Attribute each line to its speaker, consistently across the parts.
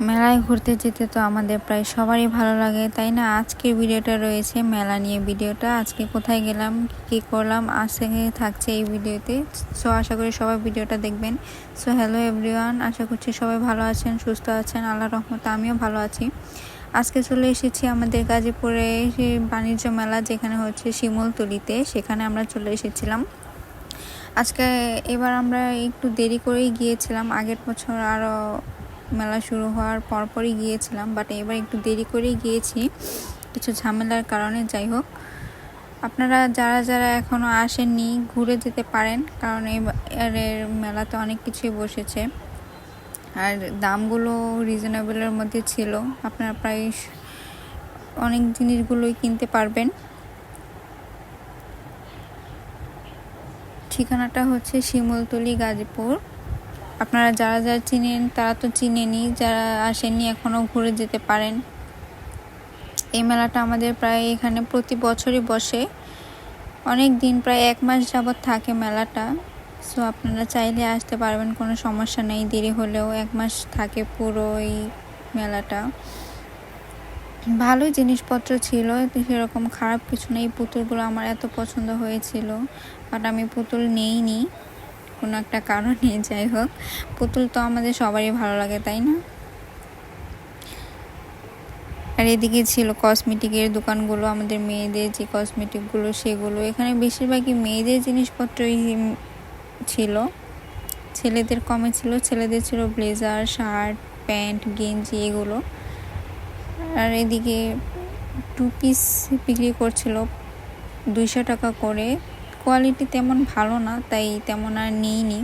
Speaker 1: মেলায় ঘুরতে যেতে তো আমাদের প্রায় সবারই ভালো লাগে, তাই না? আজকের ভিডিওটা রয়েছে মেলা নিয়ে। ভিডিওটা আজকে কোথায় গেলাম, কি করলাম, আজকে থাকছে এই ভিডিওতে। সো আশা করি সবাই ভিডিওটা দেখবেন। সো হ্যালো এভরিওয়ান, আশা করছি সবাই ভালো আছেন, সুস্থ আছেন। আল্লাহর রহমতে আমিও ভালো আছি। আজকে চলে এসেছি আমাদের গাজীপুরে বাণিজ্য মেলা, যেখানে হচ্ছে শিমুলতলিতে। সেখানে আমরা চলে এসেছিলাম আজকে। এবার আমরা একটু দেরি করেই গিয়েছিলাম, আগের বছর আরও মেলা শুরু হওয়ার পরপরই গিয়েছিলাম, বাট এবার একটু দেরি করেই গিয়েছি কিছু ঝামেলার কারণে। যাই হোক, আপনারা যারা যারা এখনও আসেননি ঘুরে যেতে পারেন, কারণ এবারের মেলাতে অনেক কিছুই বসেছে আর দামগুলো রিজনেবলের মধ্যে ছিল। আপনারা প্রায় অনেক জিনিসগুলোই কিনতে পারবেন। ঠিকানাটা হচ্ছে শিমুলতলি, গাজীপুর। আপনারা যারা যারা চিনেন তারা তো চিনেনই, যারা আসেননি এখনও ঘুরে যেতে পারেন। এই মেলাটা আমাদের প্রায় এখানে প্রতি বছরই বসে, অনেক দিন, প্রায় 1 মাস যাবৎ থাকে মেলাটা। সো আপনারা চাইলে আসতে পারবেন, কোনো সমস্যা নেই। দেরি হলেও 1 মাস থাকে পুরো এই মেলাটা। ভালোই জিনিসপত্র ছিল, সেরকম খারাপ কিছু নেই। পুতুলগুলো আমার এত পছন্দ হয়েছিল, বাট আমি পুতুল নেইনি কোনো একটা কারণে। যাই হোক, পুতুল তো আমাদের সবারই ভালো লাগে, তাই না? আর এদিকে ছিল কসমেটিকের দোকানগুলো, আমাদের মেয়েদের যে কসমেটিকগুলো সেগুলো। এখানে বেশিরভাগই মেয়েদের জিনিসপত্রই ছিল, ছেলেদের কমে ছিল। ছেলেদের ছিল ব্লেজার, শার্ট, প্যান্ট, গেঞ্জি এগুলো। আর এদিকে 2 পিস বিক্রি করছিল 200 টাকা করে। কোয়ালিটি তেমন ভালো না, তাই তেমন আর নিইনি।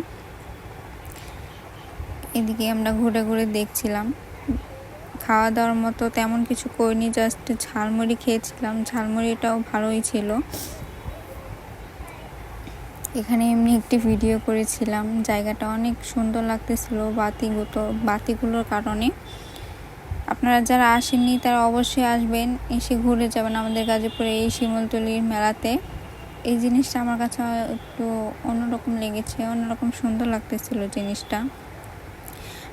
Speaker 1: এদিকে আমরা ঘুরে ঘুরে দেখছিলাম, খাওয়া দাওয়ার মতো তেমন কিছু করিনি, জাস্ট ঝালমুড়ি খেয়েছিলাম। ঝালমুড়িটাও ভালোই ছিল। এখানে এমনি একটি ভিডিও করেছিলাম, জায়গাটা অনেক সুন্দর লাগতেছিল বাতিগুলোর কারণে। আপনারা যারা আসেননি তারা অবশ্যই আসবেন, এসে ঘুরে যাবেন আমাদের গাজীপুরে এই শিমুলতলির মেলাতে। এই জিনিসটা আমার কাছে একটু অন্যরকম লেগেছে, অন্যরকম সুন্দর লাগতেছিল জিনিসটা।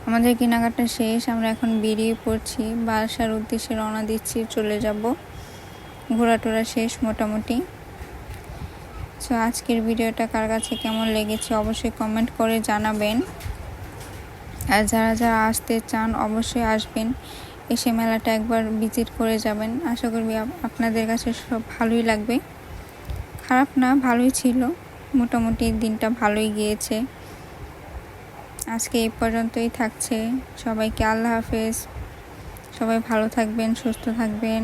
Speaker 1: আমাদের কেনাকাটা শেষ, আমরা এখন বেরিয়ে পড়ছি, বাসার উদ্দেশ্যে রওনা দিচ্ছি, চলে যাব। ঘোরাটোরা শেষ মোটামুটি। সো আজকের ভিডিওটা কার কাছে কেমন লেগেছে অবশ্যই কমেন্ট করে জানাবেন। আর যারা যারা আসতে চান অবশ্যই আসবেন, এসে মেলাটা একবার ভিজিট করে যাবেন। আশা করি আপনাদের কাছে সব ভালোই লাগবে। খারাপ না, ভালোই ছিল মোটামুটি, দিনটা ভালোই গিয়েছে। আজকে এই পর্যন্তই থাকছে। সবাইকে আল্লাহ হাফেজ। সবাই ভালো থাকবেন, সুস্থ থাকবেন।